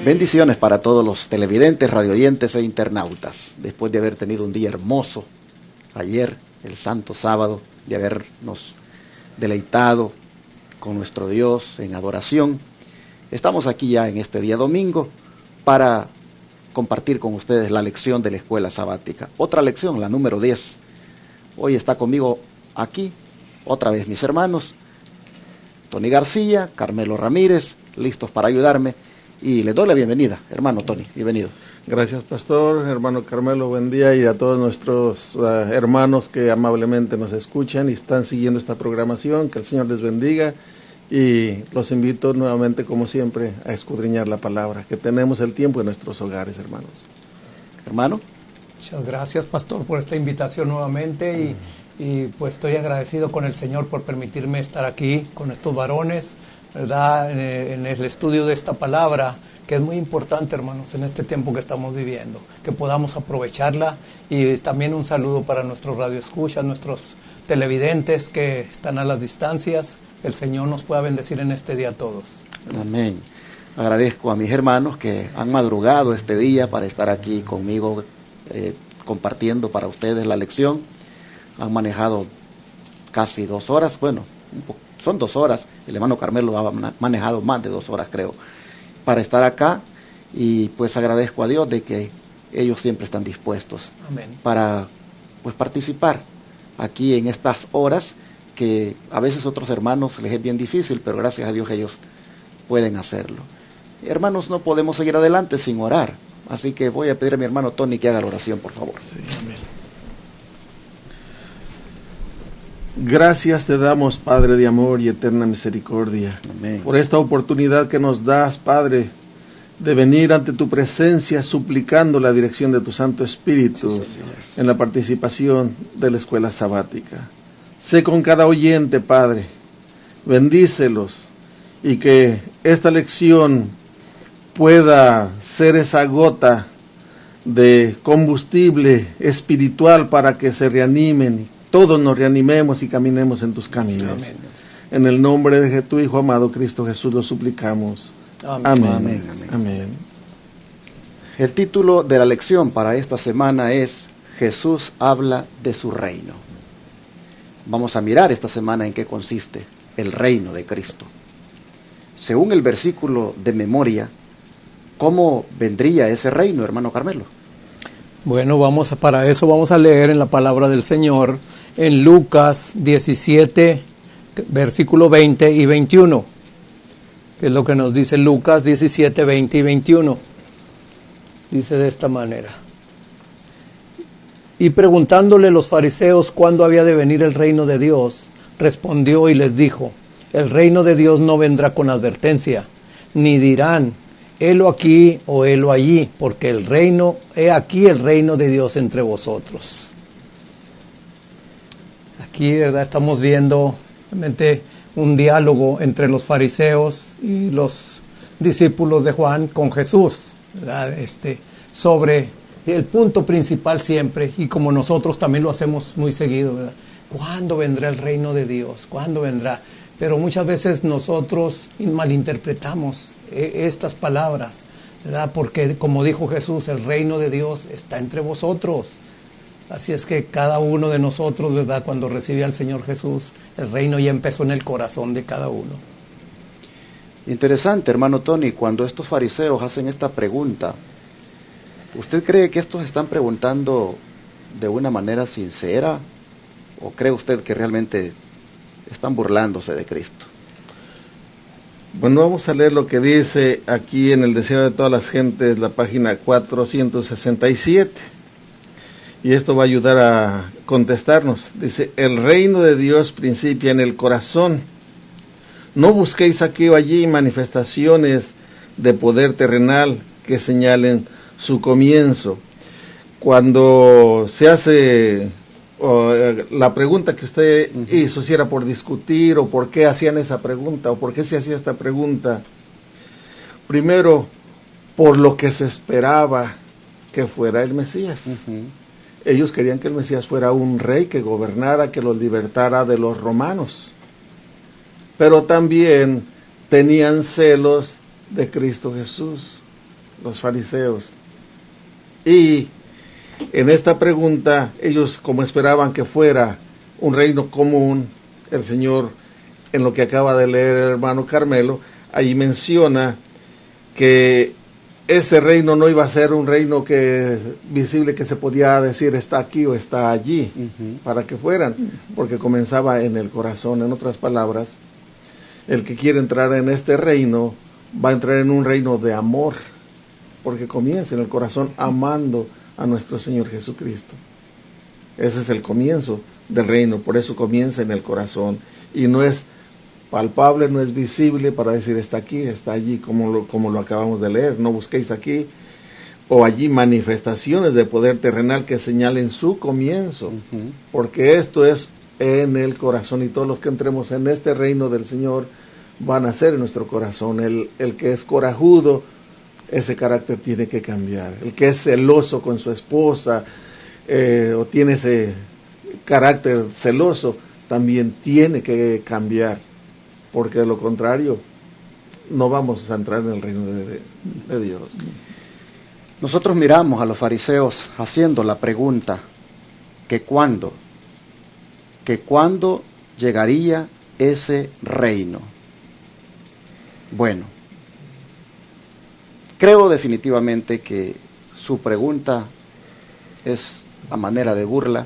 Bendiciones para todos los televidentes, radioyentes e internautas. Después de haber tenido un día hermoso ayer, el santo sábado, de habernos deleitado con nuestro Dios en adoración, estamos aquí ya en este día domingo para compartir con ustedes la lección de la escuela sabática. Otra lección, la número 10. Hoy está conmigo aquí, otra vez mis hermanos, Tony García, Carmelo Ramírez, listos para ayudarme. Y les doy la bienvenida, hermano Tony, bienvenido. Gracias, pastor, hermano Carmelo, buen día, y a todos nuestros hermanos que amablemente nos escuchan y están siguiendo esta programación. Que el Señor les bendiga, y los invito nuevamente, como siempre, a escudriñar la palabra, que tenemos el tiempo en nuestros hogares, hermanos. Hermano. Muchas gracias, pastor, por esta invitación nuevamente, y pues estoy agradecido con el Señor por permitirme estar aquí con estos varones, ¿verdad? En el estudio de esta palabra, que es muy importante, hermanos, en este tiempo que estamos viviendo, que podamos aprovecharla. Y también un saludo para nuestros radioescuchas, nuestros televidentes que están a las distancias. El Señor nos pueda bendecir en este día a todos. Amén. Agradezco a mis hermanos que han madrugado este día para estar aquí conmigo, compartiendo para ustedes la lección. Han manejado casi 2 horas, bueno, son 2 horas, el hermano Carmelo ha manejado más de 2 horas, creo, para estar acá, y pues agradezco a Dios de que ellos siempre están dispuestos. Amén. Para pues participar aquí en estas horas que a veces a otros hermanos les es bien difícil, pero gracias a Dios ellos pueden hacerlo. Hermanos, no podemos seguir adelante sin orar, así que voy a pedir a mi hermano Tony que haga la oración, por favor. Sí, amén. Gracias te damos, Padre de amor y eterna misericordia, Amén, por esta oportunidad que nos das, Padre, de venir ante tu presencia suplicando la dirección de tu Santo Espíritu, sí, en la participación de la escuela sabática. Sé con cada oyente, Padre, bendícelos, y que esta lección pueda ser esa gota de combustible espiritual para que se reanimen, todos nos reanimemos y caminemos en tus caminos. Amén. En el nombre de tu Hijo amado Cristo Jesús lo suplicamos. Amén. Amén. Amén. Amén. El título de la lección para esta semana es Jesús habla de su reino. Vamos a mirar esta semana en qué consiste el reino de Cristo. Según el versículo de memoria, ¿cómo vendría ese reino, hermano Carmelo? Bueno, para eso vamos a leer en la palabra del Señor en Lucas 17, versículo 20 y 21. Que es lo que nos dice Lucas 17, 20 y 21. Dice de esta manera: y preguntándole los fariseos cuándo había de venir el reino de Dios, respondió y les dijo: el reino de Dios no vendrá con advertencia, ni dirán, helo aquí o helo allí, porque he aquí el reino de Dios entre vosotros. Aquí, ¿verdad?, estamos viendo realmente un diálogo entre los fariseos y los discípulos de Juan con Jesús, ¿verdad? Sobre el punto principal siempre, y como nosotros también lo hacemos muy seguido, ¿verdad? ¿Cuándo vendrá el reino de Dios? ¿Cuándo vendrá? Pero muchas veces nosotros malinterpretamos estas palabras, ¿verdad? Porque como dijo Jesús, el reino de Dios está entre vosotros. Así es que cada uno de nosotros, ¿verdad?, cuando recibe al Señor Jesús, el reino ya empezó en el corazón de cada uno. Interesante, hermano Tony, cuando estos fariseos hacen esta pregunta, ¿usted cree que estos están preguntando de una manera sincera? ¿O cree usted que realmente están burlándose de Cristo? Bueno, vamos a leer lo que dice aquí en el Deseo de todas las gentes, la página 467. Y esto va a ayudar a contestarnos. Dice: el reino de Dios principia en el corazón. No busquéis aquí o allí manifestaciones de poder terrenal que señalen su comienzo. Cuando se hace la pregunta que usted hizo, si era por discutir o por qué hacían esa pregunta o por qué se hacía esta pregunta, primero, por lo que se esperaba que fuera el Mesías. Ellos querían que el Mesías fuera un rey que gobernara, que los libertara de los romanos. Pero también tenían celos de Cristo Jesús. los fariseos. Y en esta pregunta, ellos como esperaban que fuera un reino común, el Señor, en lo que acaba de leer el hermano Carmelo, ahí menciona que ese reino no iba a ser un reino visible que se podía decir está aquí o está allí, para que fueran, porque comenzaba en el corazón. En otras palabras, el que quiere entrar en este reino va a entrar en un reino de amor, porque comienza en el corazón amando a nuestro Señor Jesucristo. Ese es el comienzo del reino, por eso comienza en el corazón, y no es palpable, no es visible para decir está aquí, está allí, como lo acabamos de leer. No busquéis aquí o allí manifestaciones de poder terrenal que señalen su comienzo, porque esto es en el corazón, y todos los que entremos en este reino del Señor van a ser en nuestro corazón. El que es corajudo, ese carácter tiene que cambiar. El que es celoso con su esposa o tiene ese carácter celoso, también tiene que cambiar, porque de lo contrario no vamos a entrar en el reino de Dios. Nosotros miramos a los fariseos haciendo la pregunta que cuándo llegaría ese reino. Bueno, creo definitivamente que su pregunta es a manera de burla,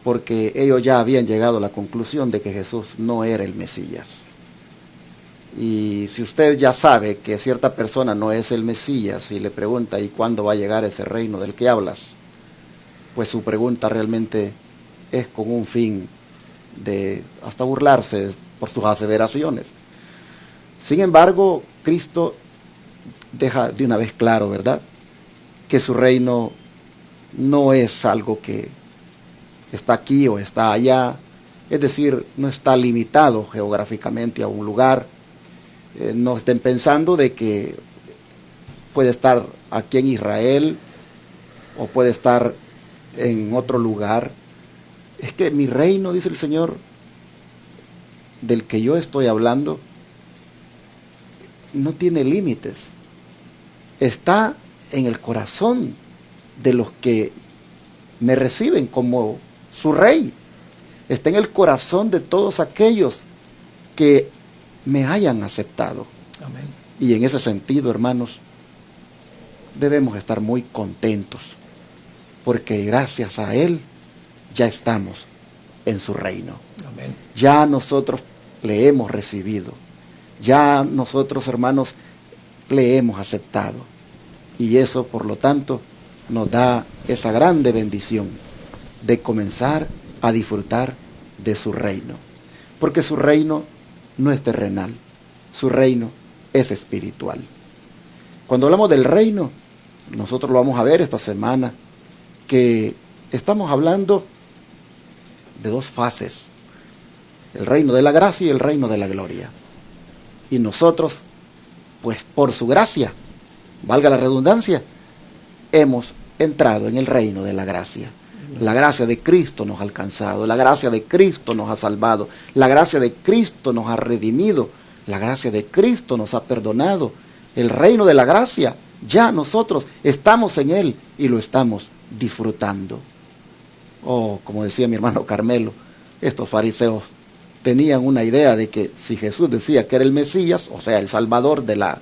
porque ellos ya habían llegado a la conclusión de que Jesús no era el Mesías. Y si usted ya sabe que cierta persona no es el Mesías y le pregunta ¿y cuándo va a llegar ese reino del que hablas?, pues su pregunta realmente es con un fin de hasta burlarse por sus aseveraciones. Sin embargo, Cristo deja de una vez claro, ¿verdad?, que su reino no es algo que está aquí o está allá, es decir, no está limitado geográficamente a un lugar. No estén pensando de que puede estar aquí en Israel o puede estar en otro lugar. Es que mi reino, dice el Señor, del que yo estoy hablando, no tiene límites. Está en el corazón de los que me reciben como su rey. Está en el corazón de todos aquellos que me hayan aceptado. Amén. Y en ese sentido, hermanos, debemos estar muy contentos, porque gracias a Él ya estamos en su reino. Amén. Ya nosotros le hemos recibido, ya nosotros, hermanos, le hemos aceptado, y eso, por lo tanto, nos da esa grande bendición de comenzar a disfrutar de su reino, porque su reino no es terrenal, su reino es espiritual. Cuando hablamos del reino, nosotros lo vamos a ver esta semana, que estamos hablando de dos fases: el reino de la gracia y el reino de la gloria. Y nosotros, pues por su gracia, valga la redundancia, hemos entrado en el reino de la gracia. La gracia de Cristo nos ha alcanzado, la gracia de Cristo nos ha salvado, la gracia de Cristo nos ha redimido, la gracia de Cristo nos ha perdonado. El reino de la gracia, ya nosotros estamos en él y lo estamos disfrutando. Oh, como decía mi hermano Carmelo, estos fariseos tenían una idea de que si Jesús decía que era el Mesías, o sea, el Salvador de la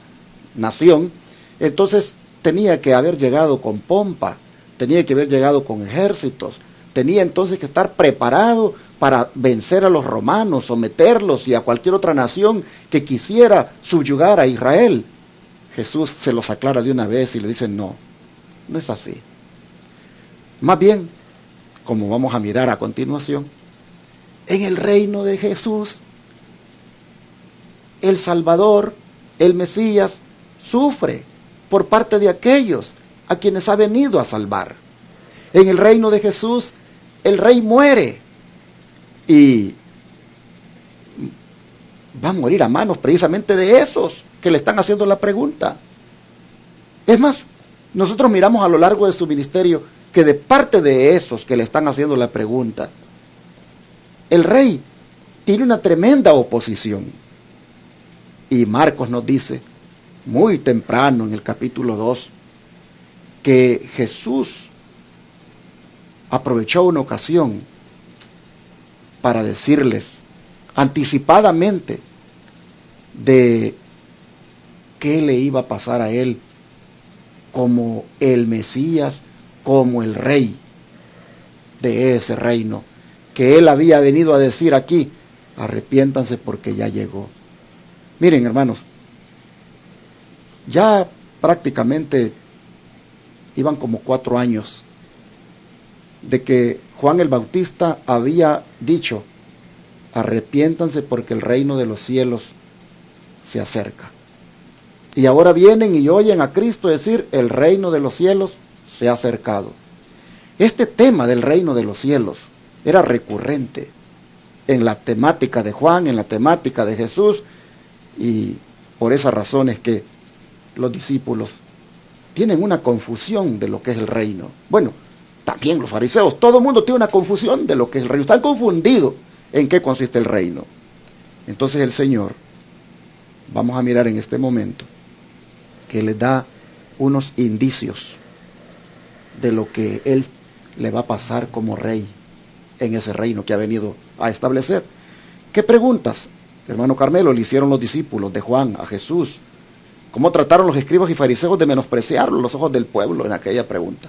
nación, entonces tenía que haber llegado con pompa, tenía que haber llegado con ejércitos, tenía entonces que estar preparado para vencer a los romanos, someterlos y a cualquier otra nación que quisiera subyugar a Israel. Jesús se los aclara de una vez y le dice no, no es así. Más bien, como vamos a mirar a continuación, en el reino de Jesús, el Salvador, el Mesías, sufre por parte de aquellos a quienes ha venido a salvar. En el reino de Jesús, el rey muere y va a morir a manos precisamente de esos que le están haciendo la pregunta. Es más, nosotros miramos a lo largo de su ministerio que de parte de esos que le están haciendo la pregunta, el rey tiene una tremenda oposición. Y Marcos nos dice muy temprano en el capítulo 2, que Jesús aprovechó una ocasión para decirles anticipadamente de qué le iba a pasar a él como el Mesías, como el rey de ese reino, que él había venido a decir aquí: arrepiéntanse porque ya llegó. Miren, hermanos, ya prácticamente iban como 4 años de que Juan el Bautista había dicho: arrepiéntanse porque el reino de los cielos se acerca. Y ahora vienen y oyen a Cristo decir: el reino de los cielos se ha acercado. Este tema del reino de los cielos era recurrente en la temática de Juan, en la temática de Jesús, y por esas razones que los discípulos tienen una confusión de lo que es el reino. Bueno, también los fariseos, todo el mundo tiene una confusión de lo que es el reino, están confundidos en qué consiste el reino. Entonces el Señor, vamos a mirar en este momento, que les da unos indicios de lo que Él le va a pasar como rey en ese reino que ha venido a establecer. ¿Qué preguntas, hermano Carmelo, le hicieron los discípulos de Juan a Jesús? ¿Cómo trataron los escribas y fariseos de menospreciarlo a los ojos del pueblo en aquella pregunta?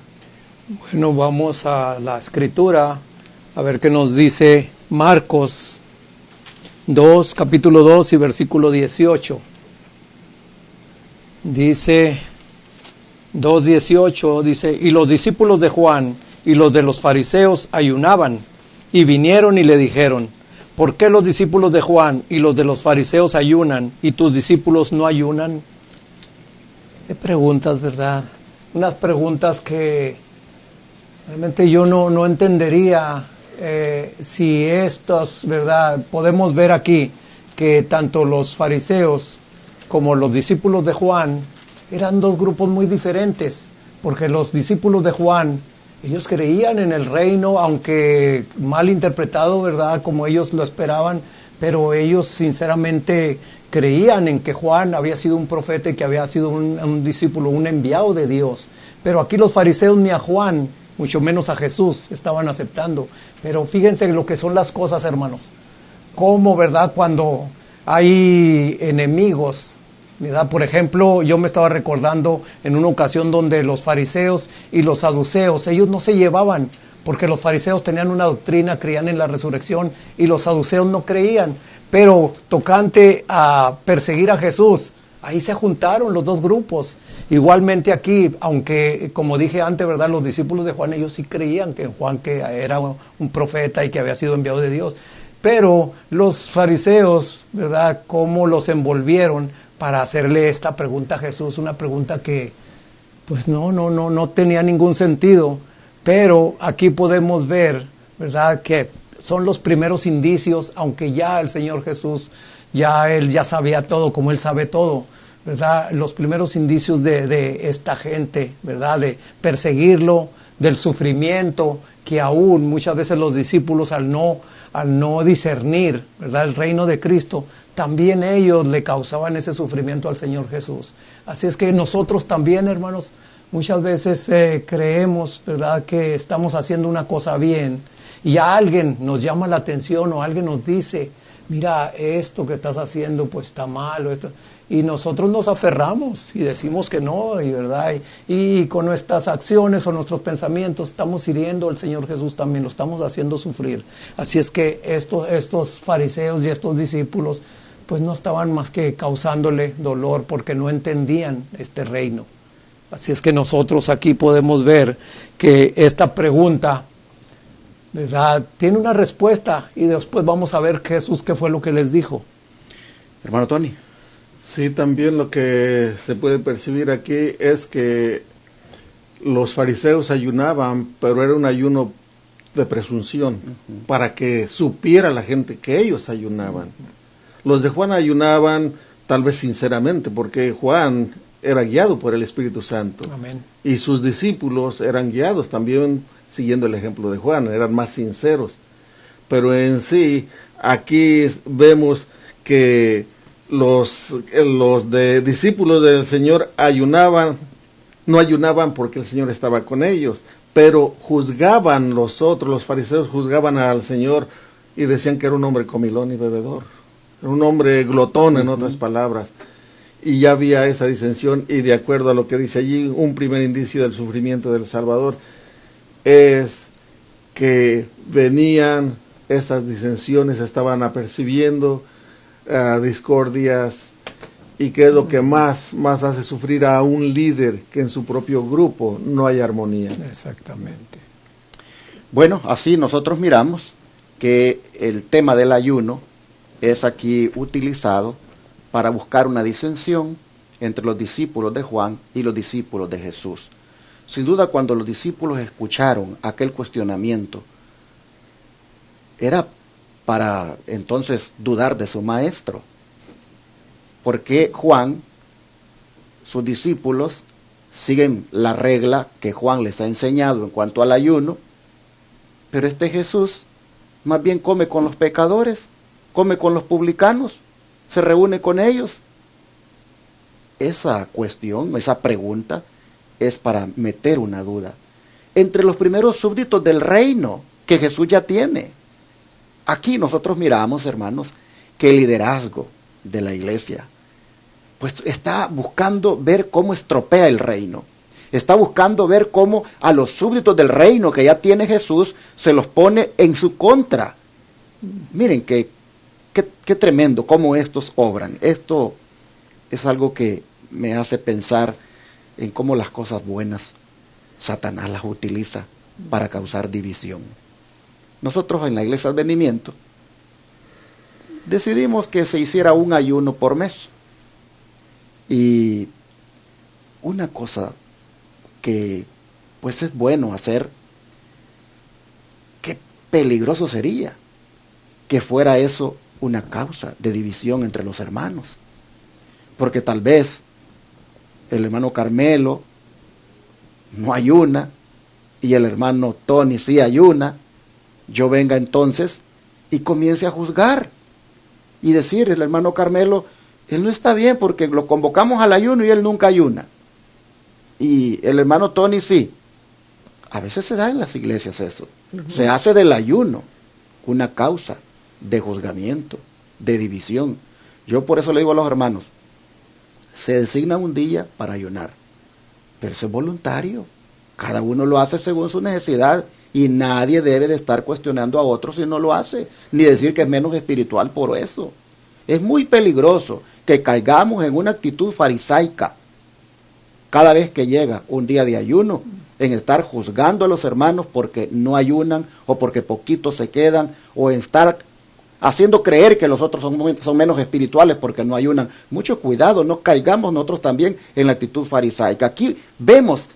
Bueno, vamos a la escritura a ver qué nos dice Marcos 2, capítulo 2 y versículo 18. Dice 2:18, dice: y los discípulos de Juan y los de los fariseos ayunaban, y vinieron y le dijeron: ¿por qué los discípulos de Juan y los de los fariseos ayunan y tus discípulos no ayunan? Qué preguntas, ¿verdad? Unas preguntas que realmente yo no entendería si estos, ¿verdad? Podemos ver aquí que tanto los fariseos como los discípulos de Juan eran dos grupos muy diferentes, porque los discípulos de Juan, ellos creían en el reino, aunque mal interpretado, ¿verdad?, como ellos lo esperaban, pero ellos sinceramente creían en que Juan había sido un profeta y que había sido un discípulo, un enviado de Dios. Pero aquí los fariseos ni a Juan, mucho menos a Jesús, estaban aceptando. Pero fíjense lo que son las cosas, hermanos. Cómo, ¿verdad?, cuando hay enemigos, ¿verdad? Por ejemplo, yo me estaba recordando en una ocasión donde los fariseos y los saduceos, ellos no se llevaban, porque los fariseos tenían una doctrina, creían en la resurrección, y los saduceos no creían. Pero tocante a perseguir a Jesús, ahí se juntaron los dos grupos. Igualmente aquí, aunque como dije antes, ¿verdad?, los discípulos de Juan, ellos sí creían que Juan que era un profeta y que había sido enviado de Dios. Pero los fariseos, ¿verdad?, cómo los envolvieron para hacerle esta pregunta a Jesús, una pregunta que pues no tenía ningún sentido. Pero aquí podemos ver, ¿verdad?, que son los primeros indicios, aunque ya el Señor Jesús, Él ya sabía todo, como Él sabe todo, ¿verdad?, los primeros indicios de esta gente, ¿verdad?, de perseguirlo, del sufrimiento, que aún muchas veces los discípulos al no discernir, ¿verdad?, el reino de Cristo, también ellos le causaban ese sufrimiento al Señor Jesús. Así es que nosotros también, hermanos, muchas veces creemos, ¿verdad?, que estamos haciendo una cosa bien, y a alguien nos llama la atención o alguien nos dice: mira, esto que estás haciendo pues está mal, y nosotros nos aferramos y decimos que no, y verdad, y con nuestras acciones o nuestros pensamientos estamos hiriendo al Señor Jesús también, lo estamos haciendo sufrir. Así es que estos fariseos y estos discípulos pues no estaban más que causándole dolor porque no entendían este reino. Así es que nosotros aquí podemos ver que esta pregunta, ¿verdad?, tiene una respuesta, y después vamos a ver Jesús qué fue lo que les dijo. Hermano Tony. Sí, también lo que se puede percibir aquí es que los fariseos ayunaban, pero era un ayuno de presunción, para que supiera la gente que ellos ayunaban. Los de Juan ayunaban tal vez sinceramente, porque Juan era guiado por el Espíritu Santo. Amén. Y sus discípulos eran guiados también siguiendo el ejemplo de Juan, eran más sinceros. Pero en sí, aquí vemos que los discípulos del Señor no ayunaban porque el Señor estaba con ellos, pero juzgaban los fariseos juzgaban al Señor y decían que era un hombre comilón y bebedor, era un hombre glotón, en otras palabras. Y ya había esa disensión, y de acuerdo a lo que dice allí, un primer indicio del sufrimiento del Salvador es que venían esas disensiones, estaban apercibiendo discordias, y que es lo que más hace sufrir a un líder, que en su propio grupo no hay armonía. Exactamente. Bueno, así nosotros miramos que el tema del ayuno es aquí utilizado para buscar una disensión entre los discípulos de Juan y los discípulos de Jesús. Sin duda, cuando los discípulos escucharon aquel cuestionamiento, era para entonces dudar de su maestro. Porque Juan, sus discípulos, siguen la regla que Juan les ha enseñado en cuanto al ayuno, pero este Jesús más bien come con los pecadores, come con los publicanos, se reúne con ellos. Esa cuestión, esa pregunta, es para meter una duda entre los primeros súbditos del reino que Jesús ya tiene. Aquí nosotros miramos, hermanos, que el liderazgo de la iglesia pues está buscando ver cómo estropea el reino. Está buscando ver cómo a los súbditos del reino que ya tiene Jesús se los pone en su contra. Miren qué tremendo cómo estos obran. Esto es algo que me hace pensar en cómo las cosas buenas Satanás las utiliza para causar división. Nosotros en la Iglesia Advenimiento decidimos que se hiciera un ayuno por mes. Y una cosa que pues es bueno hacer, qué peligroso sería que fuera eso una causa de división entre los hermanos. Porque tal vez el hermano Carmelo no ayuna y el hermano Tony sí ayuna, yo venga entonces y comience a juzgar y decir, el hermano Carmelo, él no está bien porque lo convocamos al ayuno y él nunca ayuna. Y el hermano Tony sí. A veces se da en las iglesias eso. Se hace del ayuno una causa de juzgamiento, de división. Yo por eso le digo a los hermanos, se designa un día para ayunar, pero eso es voluntario. Cada uno lo hace según su necesidad y nadie debe de estar cuestionando a otro si no lo hace, ni decir que es menos espiritual por eso. Es muy peligroso que caigamos en una actitud farisaica cada vez que llega un día de ayuno, en estar juzgando a los hermanos porque no ayunan o porque poquitos se quedan, o en estar haciendo creer que los otros son menos espirituales porque no ayunan. Mucho cuidado, no caigamos nosotros también en la actitud farisaica. Aquí vemos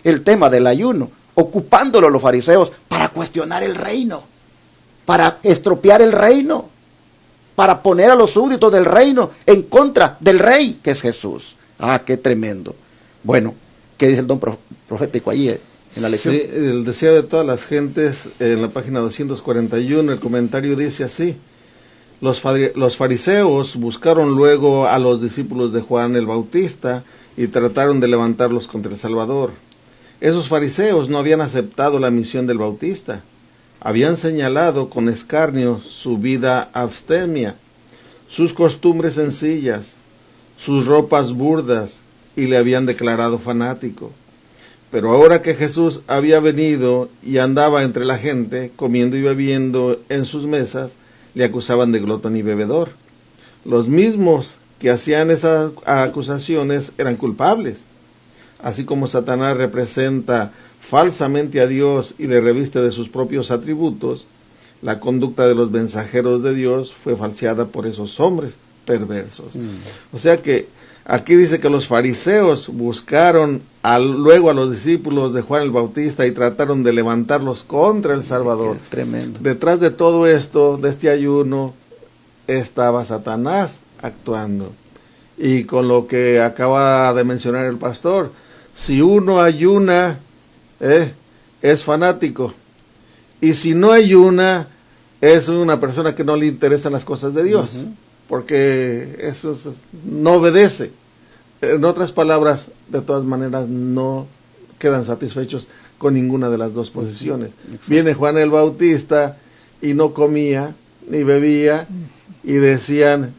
el tema del ayuno, ocupándolo los fariseos para cuestionar el reino, para estropear el reino, para poner a los súbditos del reino en contra del rey, que es Jesús. Ah, qué tremendo. Bueno, ¿qué dice el don profético allí en la lección? Sí, el deseo de todas las gentes, en la página 241, el comentario dice así: los fariseos buscaron luego a los discípulos de Juan el Bautista y trataron de levantarlos contra el Salvador. Esos fariseos no habían aceptado la misión del Bautista. Habían señalado con escarnio su vida abstemia, sus costumbres sencillas, sus ropas burdas, y le habían declarado fanático. Pero ahora que Jesús había venido y andaba entre la gente, comiendo y bebiendo en sus mesas, le acusaban de glotón y bebedor. Los mismos que hacían esas acusaciones eran culpables. Así como Satanás representa falsamente a Dios y le reviste de sus propios atributos, la conducta de los mensajeros de Dios fue falseada por esos hombres perversos. O sea que aquí dice que los fariseos buscaron luego a los discípulos de Juan el Bautista y trataron de levantarlos contra el Salvador. Es tremendo. Detrás de todo esto, de este ayuno, estaba Satanás actuando. Y con lo que acaba de mencionar el pastor, si uno ayuna, es fanático. Y si no ayuna, es una persona que no le interesan las cosas de Dios. porque no obedece. En otras palabras, de todas maneras, no quedan satisfechos con ninguna de las dos posiciones. Viene Juan el Bautista y no comía ni bebía y decían,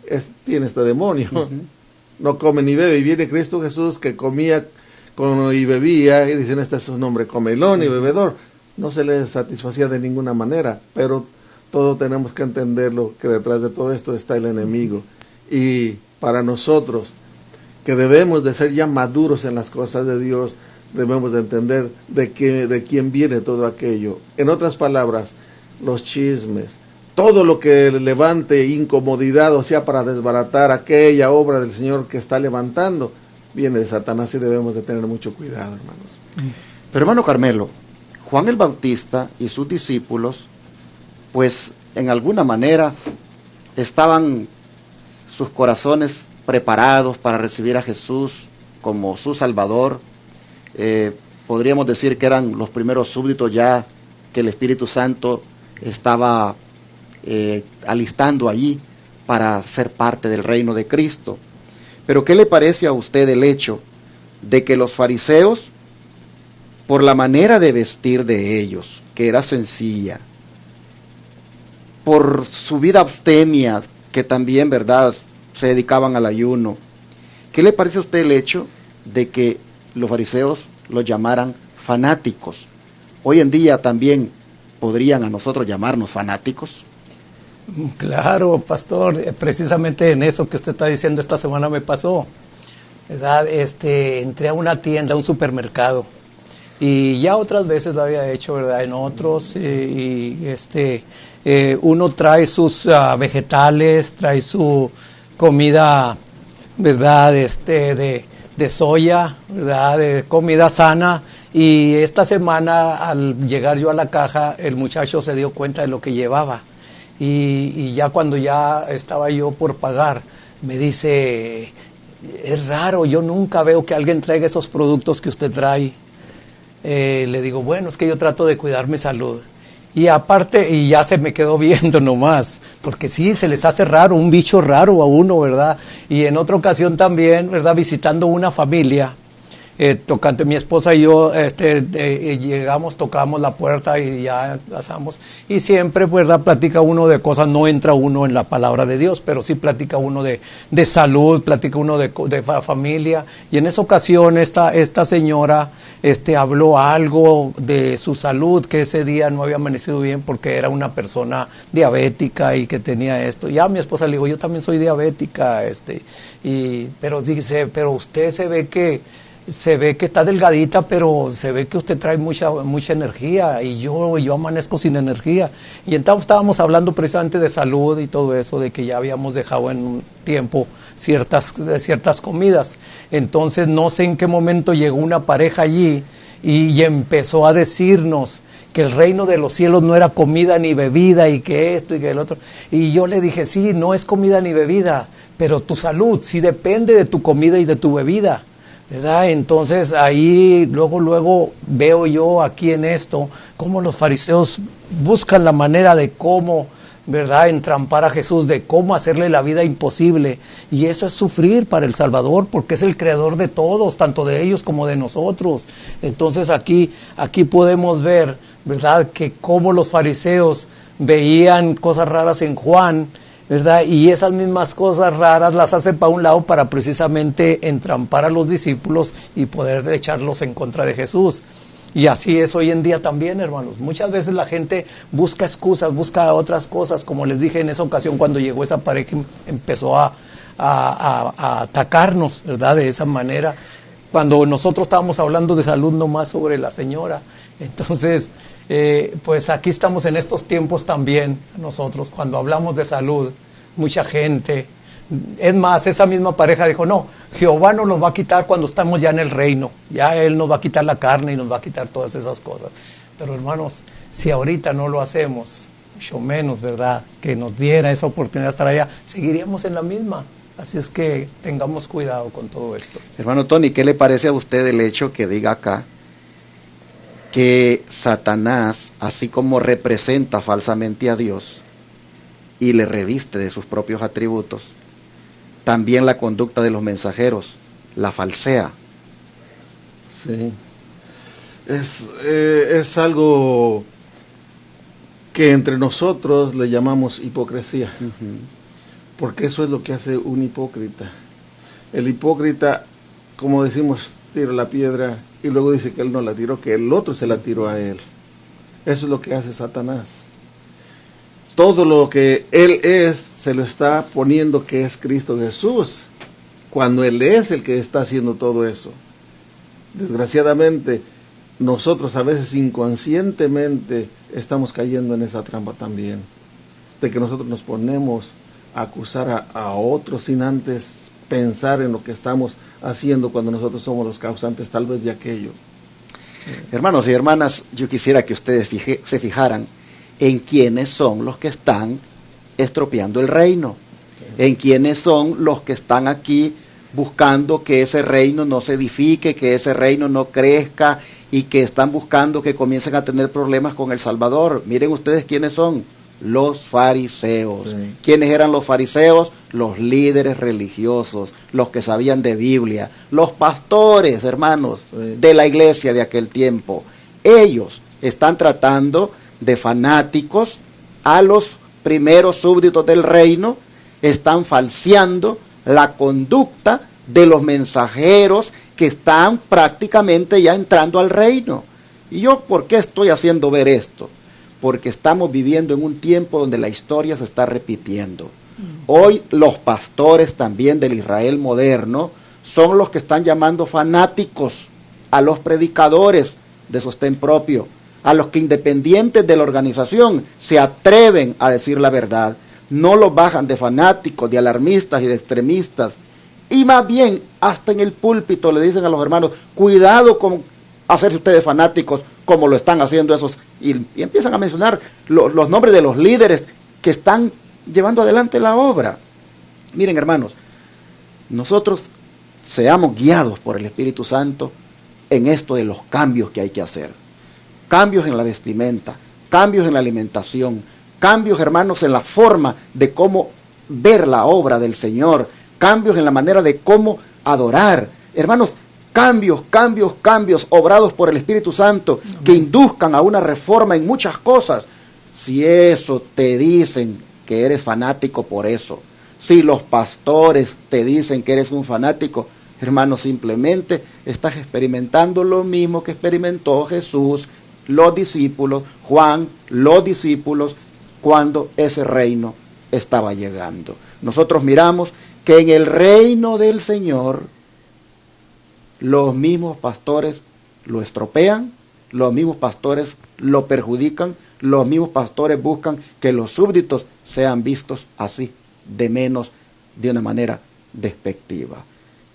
tiene este demonio, no come ni bebe. Y viene Cristo Jesús que comía y bebía y dicen, este es un hombre comelón y bebedor. No se le satisfacía de ninguna manera, pero todos tenemos que entenderlo, que detrás de todo esto está el enemigo. Y para nosotros, que debemos de ser ya maduros en las cosas de Dios, debemos de entender de quién viene todo aquello. En otras palabras, los chismes, todo lo que levante incomodidad, o sea, para desbaratar aquella obra del Señor que está levantando, viene de Satanás, y debemos de tener mucho cuidado, hermanos. Pero hermano Carmelo, Juan el Bautista y sus discípulos, pues en alguna manera estaban sus corazones preparados para recibir a Jesús como su Salvador. Podríamos decir que eran los primeros súbditos ya que el Espíritu Santo estaba alistando allí para ser parte del reino de Cristo. Pero ¿qué le parece a usted el hecho de que los fariseos, por la manera de vestir de ellos, que era sencilla, por su vida abstemia, que también, ¿verdad?, se dedicaban al ayuno, ¿qué le parece a usted el hecho de que los fariseos los llamaran fanáticos? Hoy en día también podrían a nosotros llamarnos fanáticos. Claro, pastor, precisamente en eso que usted está diciendo esta semana me pasó, ¿verdad? Entré a una tienda, a un supermercado, y ya otras veces lo había hecho, ¿verdad? En otros, uno trae sus vegetales, trae su comida, ¿verdad? De soya, ¿verdad? De comida sana. Y esta semana, al llegar yo a la caja, el muchacho se dio cuenta de lo que llevaba. Y ya cuando ya estaba yo por pagar, me dice, es raro, yo nunca veo que alguien traiga esos productos que usted trae. Le digo, bueno, es que yo trato de cuidar mi salud. Y aparte, y ya se me quedó viendo nomás, porque sí, se les hace raro, un bicho raro a uno, ¿verdad? Y en otra ocasión también, ¿verdad?, visitando una familia, tocante, mi esposa y yo, llegamos, tocamos la puerta y ya pasamos, y siempre, ¿verdad?, platica uno de cosas, no entra uno en la palabra de Dios, pero sí platica uno de salud, platica uno de familia, y en esa ocasión esta señora, habló algo de su salud, que ese día no había amanecido bien porque era una persona diabética y que tenía esto. Ya a mi esposa le digo, yo también soy diabética, pero dice, pero usted se ve que está delgadita, pero se ve que usted trae mucha energía, y yo amanezco sin energía. Y entonces estábamos hablando precisamente de salud y todo eso, de que ya habíamos dejado en un tiempo ciertas comidas. Entonces no sé en qué momento llegó una pareja allí y empezó a decirnos que el reino de los cielos no era comida ni bebida, y que esto y que el otro. Y yo le dije, sí, no es comida ni bebida, pero tu salud sí depende de tu comida y de tu bebida, ¿verdad? Entonces ahí luego veo yo aquí en esto cómo los fariseos buscan la manera de cómo, ¿verdad?, entrampar a Jesús, de cómo hacerle la vida imposible, y eso es sufrir para el Salvador, porque es el creador de todos, tanto de ellos como de nosotros. Entonces aquí podemos ver, ¿verdad?, que cómo los fariseos veían cosas raras en Juan, ¿verdad?, y esas mismas cosas raras las hacen para un lado para precisamente entrampar a los discípulos y poder echarlos en contra de Jesús. Y así es hoy en día también, hermanos. Muchas veces la gente busca excusas, busca otras cosas, como les dije en esa ocasión cuando llegó esa pareja, empezó a atacarnos, ¿verdad?, de esa manera, cuando nosotros estábamos hablando de salud nomás sobre la señora. Entonces, pues aquí estamos en estos tiempos también, nosotros, cuando hablamos de salud, mucha gente, es más, esa misma pareja dijo, no, Jehová nos los va a quitar cuando estamos ya en el reino, ya Él nos va a quitar la carne y nos va a quitar todas esas cosas. Pero hermanos, si ahorita no lo hacemos, mucho menos, ¿verdad?, que nos diera esa oportunidad de estar allá, seguiríamos en la misma. Así es que tengamos cuidado con todo esto. Hermano Tony, ¿qué le parece a usted el hecho que diga acá que Satanás, así como representa falsamente a Dios y le reviste de sus propios atributos, también la conducta de los mensajeros, la falsea. Sí. Es algo que entre nosotros le llamamos hipocresía, porque eso es lo que hace un hipócrita. El hipócrita, como decimos, tira la piedra y luego dice que él no la tiró, que el otro se la tiró a él. Eso es lo que hace Satanás. Todo lo que él es, se lo está poniendo que es Cristo Jesús, cuando él es el que está haciendo todo eso. Desgraciadamente, nosotros a veces inconscientemente estamos cayendo en esa trampa también, de que nosotros nos ponemos a acusar a otros sin antes pensar en lo que estamos haciendo cuando nosotros somos los causantes tal vez de aquello. Hermanos y hermanas, yo quisiera que ustedes se fijaran en quiénes son los que están estropeando el reino, en quiénes son los que están aquí buscando que ese reino no se edifique, que ese reino no crezca y que están buscando que comiencen a tener problemas con el Salvador. Miren ustedes quiénes son, los fariseos. Sí. ¿Quiénes eran los fariseos? Los líderes religiosos, los que sabían de Biblia, los pastores, hermanos, de la iglesia de aquel tiempo. Ellos están tratando de fanáticos a los primeros súbditos del reino, están falseando la conducta de los mensajeros que están prácticamente ya entrando al reino. ¿Y yo por qué estoy haciendo ver esto? Porque estamos viviendo en un tiempo donde la historia se está repitiendo. Hoy los pastores también del Israel moderno son los que están llamando fanáticos a los predicadores de sostén propio, a los que independientes de la organización se atreven a decir la verdad. No los bajan de fanáticos, de alarmistas y de extremistas. Y más bien, hasta en el púlpito le dicen a los hermanos, cuidado con hacerse ustedes fanáticos como lo están haciendo esos. Y empiezan a mencionar los nombres de los líderes que están llevando adelante la obra. Miren, hermanos, nosotros seamos guiados por el Espíritu Santo en esto de los cambios que hay que hacer. Cambios en la vestimenta, cambios en la alimentación, cambios, hermanos, en la forma de cómo ver la obra del Señor, cambios en la manera de cómo adorar. Hermanos, cambios obrados por el Espíritu Santo que induzcan a una reforma en muchas cosas. Si eso te dicen que eres fanático por eso, si los pastores te dicen que eres un fanático, hermanos, simplemente estás experimentando lo mismo que experimentó Jesús, los discípulos, Juan, los discípulos, cuando ese reino estaba llegando. Nosotros miramos que en el reino del Señor los mismos pastores lo estropean, los mismos pastores lo perjudican, los mismos pastores buscan que los súbditos sean vistos así, de menos, de una manera despectiva.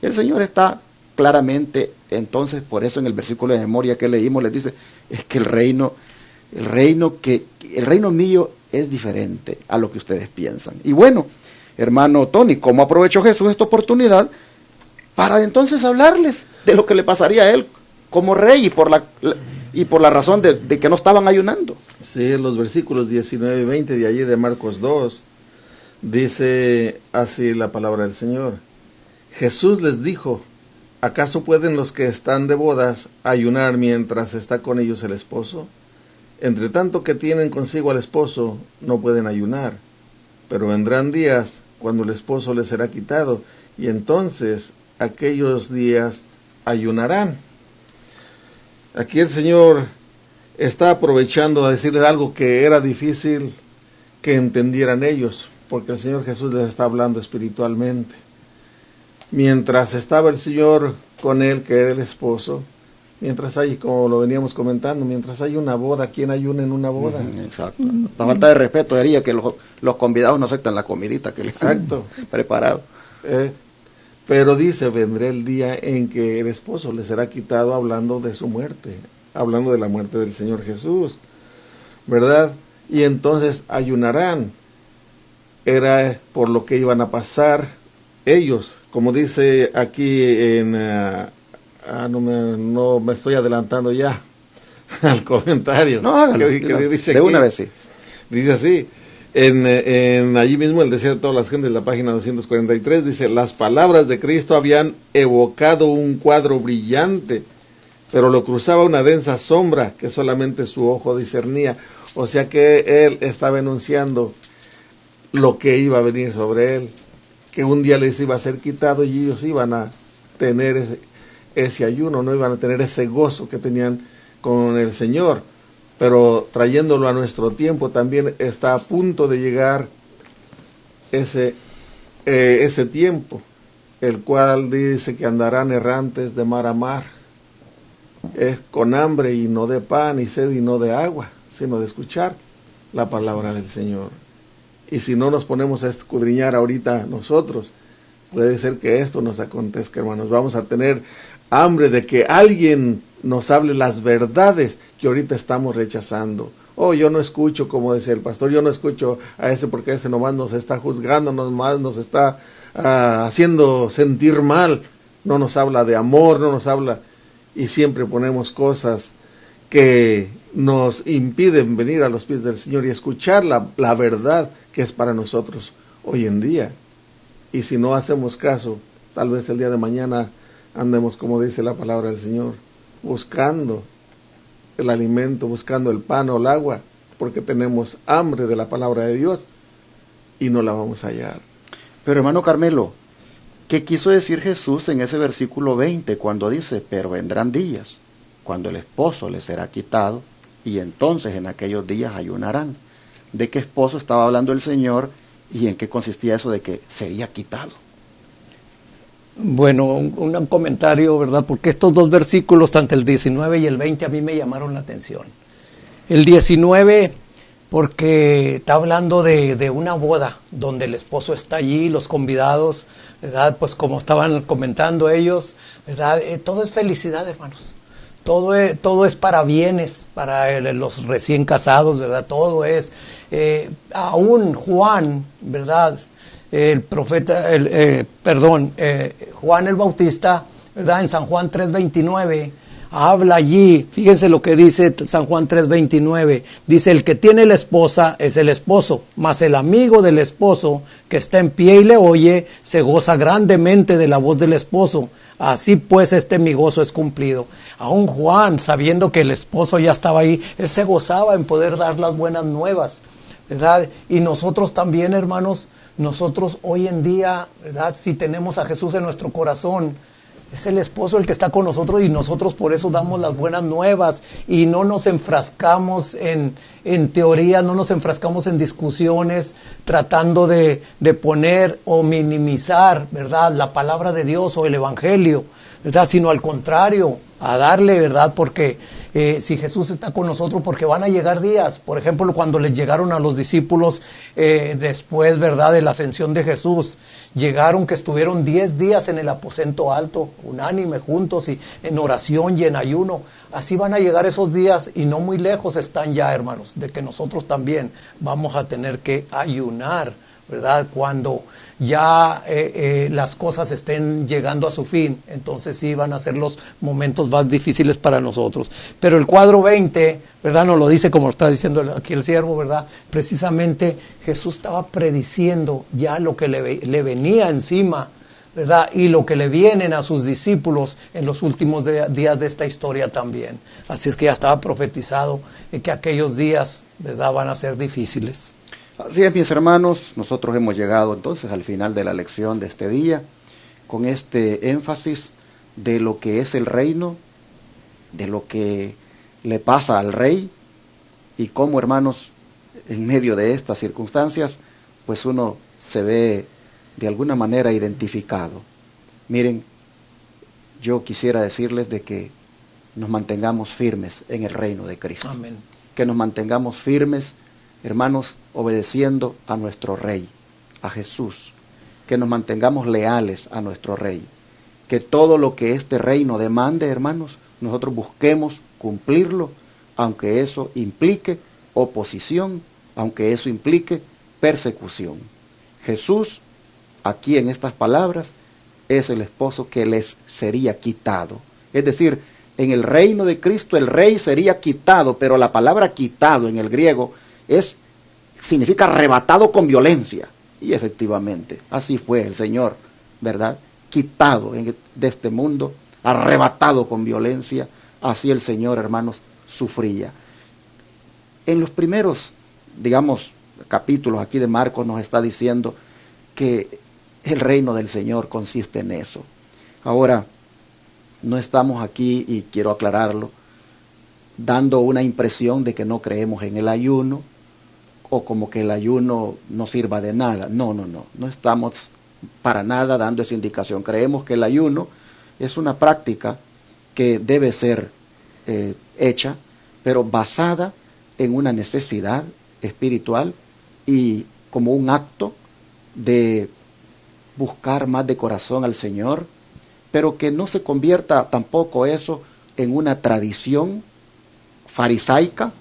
El Señor está claramente, entonces, por eso en el versículo de memoria que leímos les dice, es que el reino mío es diferente a lo que ustedes piensan. Y bueno, hermano Tony, ¿cómo aprovechó Jesús esta oportunidad para entonces hablarles de lo que le pasaría a él como rey y por la razón de que no estaban ayunando? Sí, los versículos 19 y 20 de allí de Marcos 2, dice así la palabra del Señor. Jesús les dijo, ¿acaso pueden los que están de bodas ayunar mientras está con ellos el esposo? Entre tanto que tienen consigo al esposo, no pueden ayunar, pero vendrán días cuando el esposo les será quitado, y entonces aquellos días ayunarán. Aquí el Señor está aprovechando a decirles algo que era difícil que entendieran ellos, porque el Señor Jesús les está hablando espiritualmente. Mientras estaba el Señor con él, que era el esposo, mientras hay, como lo veníamos comentando, mientras hay una boda, ¿quién ayuna en una boda? Exacto. La falta de respeto sería que los convidados no aceptan la comidita que les han preparado. Pero dice, vendrá el día en que el esposo le será quitado, hablando de su muerte, hablando de la muerte del Señor Jesús, ¿verdad? Y entonces ayunarán. Era por lo que iban a pasar ellos, como dice aquí en... no me estoy adelantando ya al comentario. No, hágalo, que dice de aquí, una vez sí. Dice así, En allí mismo el deseo de todas las gentes, la página 243, dice: las palabras de Cristo habían evocado un cuadro brillante, pero lo cruzaba una densa sombra que solamente su ojo discernía. O sea que él estaba enunciando lo que iba a venir sobre él, que un día les iba a ser quitado y ellos iban a tener ese ayuno, no iban a tener ese gozo que tenían con el Señor. Pero trayéndolo a nuestro tiempo, también está a punto de llegar ese tiempo, el cual dice que andarán errantes de mar a mar, es con hambre y no de pan, y sed y no de agua, sino de escuchar la palabra del Señor. Y si no nos ponemos a escudriñar ahorita nosotros, puede ser que esto nos acontezca, hermanos. Vamos a tener hambre de que alguien nos hable las verdades que ahorita estamos rechazando. Oh, yo no escucho, como decía el pastor, yo no escucho a ese porque ese nomás nos está juzgando, nomás nos está haciendo sentir mal, no nos habla de amor, no nos habla, y siempre ponemos cosas que nos impiden venir a los pies del Señor y escuchar la verdad que es para nosotros hoy en día. Y si no hacemos caso, tal vez el día de mañana andemos, como dice la palabra del Señor, buscando el alimento, buscando el pan o el agua, porque tenemos hambre de la palabra de Dios y no la vamos a hallar. Pero hermano Carmelo, ¿qué quiso decir Jesús en ese versículo 20 cuando dice: pero vendrán días cuando el esposo les será quitado y entonces en aquellos días ayunarán? ¿De qué esposo estaba hablando el Señor y en qué consistía eso de que sería quitado? Bueno, un comentario, ¿verdad? Porque estos dos versículos, tanto el 19 y el 20, a mí me llamaron la atención. El 19, porque está hablando de una boda, donde el esposo está allí, los convidados, ¿verdad? Pues como estaban comentando ellos, ¿verdad? Todo es felicidad, hermanos. Todo es para bienes, para los recién casados, ¿verdad? Todo es, aún Juan, ¿verdad? El profeta, Juan el Bautista, ¿verdad? En San Juan 3:29, habla allí, fíjense lo que dice San Juan 3:29, dice: el que tiene la esposa es el esposo, mas el amigo del esposo que está en pie y le oye, se goza grandemente de la voz del esposo. Así pues mi gozo es cumplido. Aún Juan, sabiendo que el esposo ya estaba ahí, él se gozaba en poder dar las buenas nuevas, ¿verdad? Y nosotros también, hermanos, nosotros hoy en día, ¿verdad? Si tenemos a Jesús en nuestro corazón, es el esposo el que está con nosotros y nosotros por eso damos las buenas nuevas y no nos enfrascamos en teoría, no nos enfrascamos en discusiones tratando de poner o minimizar, ¿verdad? La palabra de Dios o el evangelio, ¿verdad? Sino al contrario, a darle, ¿verdad? Porque si Jesús está con nosotros, porque van a llegar días, por ejemplo, cuando les llegaron a los discípulos después, ¿verdad? De la ascensión de Jesús, llegaron que estuvieron 10 días en el aposento alto, unánime, juntos y en oración y en ayuno. Así van a llegar esos días y no muy lejos están ya, hermanos, de que nosotros también vamos a tener que ayunar, ¿verdad? Cuando ya las cosas estén llegando a su fin, entonces sí van a ser los momentos más difíciles para nosotros. Pero el cuadro 20, ¿verdad? Nos lo dice como está diciendo aquí el siervo, ¿verdad? Precisamente Jesús estaba prediciendo ya lo que le venía encima, ¿verdad? Y lo que le vienen a sus discípulos en los últimos días de esta historia también. Así es que ya estaba profetizado que aquellos días, ¿verdad?, van a ser difíciles. Así es, mis hermanos, nosotros hemos llegado entonces al final de la lección de este día, con este énfasis de lo que es el reino, de lo que le pasa al rey, y cómo, hermanos, en medio de estas circunstancias, pues uno se ve de alguna manera identificado. Miren, yo quisiera decirles de que nos mantengamos firmes en el reino de Cristo. Amén. Que nos mantengamos firmes, hermanos, obedeciendo a nuestro Rey, a Jesús, que nos mantengamos leales a nuestro Rey, que todo lo que este reino demande, hermanos, nosotros busquemos cumplirlo, aunque eso implique oposición, aunque eso implique persecución. Jesús, aquí en estas palabras, es el esposo que les sería quitado. Es decir, en el reino de Cristo el rey sería quitado, pero la palabra quitado en el griego es significa arrebatado con violencia. Y efectivamente, así fue el Señor, ¿verdad? Quitado de este mundo, arrebatado con violencia, así el Señor, hermanos, sufría. En los primeros, digamos, capítulos aquí de Marcos nos está diciendo que el reino del Señor consiste en eso. Ahora, no estamos aquí, y quiero aclararlo, dando una impresión de que no creemos en el ayuno, o como que el ayuno no sirva de nada. No estamos para nada dando esa indicación. Creemos que el ayuno es una práctica que debe ser hecha, pero basada en una necesidad espiritual y como un acto de buscar más de corazón al Señor, pero que no se convierta tampoco eso en una tradición farisaica,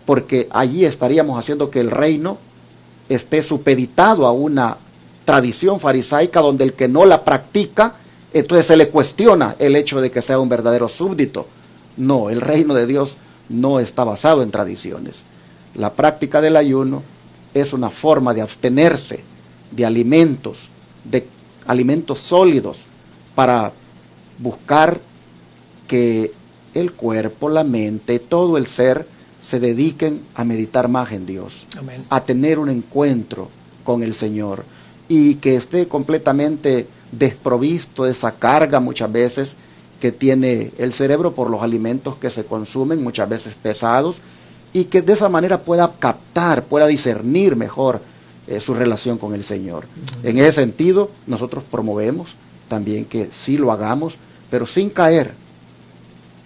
porque allí estaríamos haciendo que el reino esté supeditado a una tradición farisaica donde el que no la practica, entonces se le cuestiona el hecho de que sea un verdadero súbdito. No, el reino de Dios no está basado en tradiciones. La práctica del ayuno es una forma de abstenerse de alimentos sólidos, para buscar que el cuerpo, la mente, todo el ser se dediquen a meditar más en Dios. Amén. A tener un encuentro con el Señor, y que esté completamente desprovisto de esa carga muchas veces que tiene el cerebro por los alimentos que se consumen, muchas veces pesados, y que de esa manera pueda captar, pueda discernir mejor su relación con el Señor. En ese sentido, nosotros promovemos también que sí lo hagamos, pero sin caer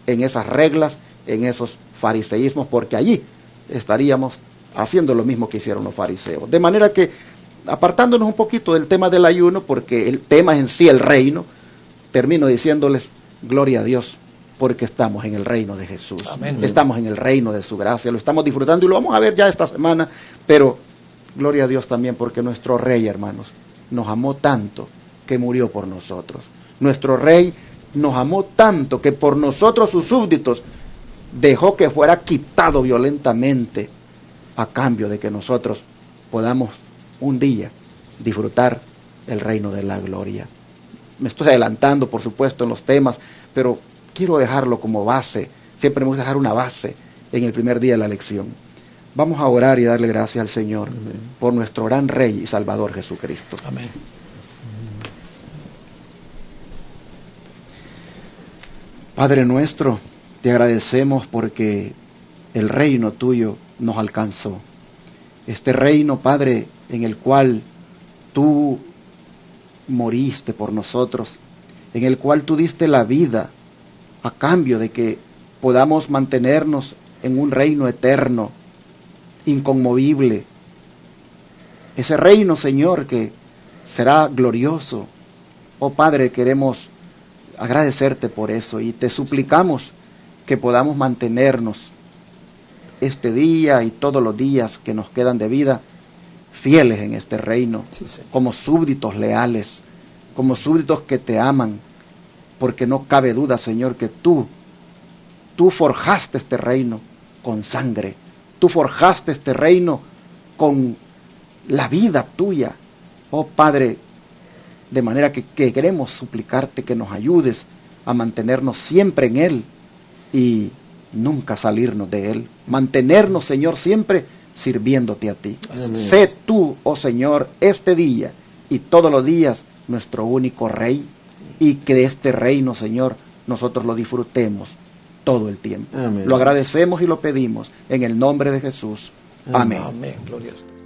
en esas reglas, en esos fariseísmos, porque allí estaríamos haciendo lo mismo que hicieron los fariseos. De manera que, apartándonos un poquito del tema del ayuno, porque el tema es en sí el reino, termino diciéndoles, gloria a Dios, porque estamos en el reino de Jesús. Amén. Estamos en el reino de su gracia, lo estamos disfrutando y lo vamos a ver ya esta semana, pero gloria a Dios también porque nuestro Rey, hermanos, nos amó tanto que murió por nosotros. Nuestro Rey nos amó tanto que por nosotros, sus súbditos, dejó que fuera quitado violentamente a cambio de que nosotros podamos un día disfrutar el reino de la gloria. Me estoy adelantando, por supuesto, en los temas, pero quiero dejarlo como base. Siempre me gusta dejar una base en el primer día de la lección. Vamos a orar y darle gracias al Señor. Amén. Por nuestro gran Rey y Salvador Jesucristo. Amén. Padre nuestro, te agradecemos porque el reino tuyo nos alcanzó. Este reino, Padre, en el cual tú moriste por nosotros, en el cual tú diste la vida a cambio de que podamos mantenernos en un reino eterno, inconmovible. Ese reino, Señor, que será glorioso. Oh Padre, queremos agradecerte por eso y te suplicamos que podamos mantenernos este día y todos los días que nos quedan de vida fieles en este reino, sí, como súbditos leales, como súbditos que te aman, porque no cabe duda, Señor, que tú forjaste este reino con sangre, tú forjaste este reino con la vida tuya, oh Padre, de manera que queremos suplicarte que nos ayudes a mantenernos siempre en Él y nunca salirnos de Él, mantenernos, Señor, siempre sirviéndote a ti. Sé tú, oh Señor, este día y todos los días nuestro único Rey, y que de este reino, Señor, nosotros lo disfrutemos todo el tiempo. Amén. Lo agradecemos y lo pedimos en el nombre de Jesús. Amén. Amén. Gloria a Dios.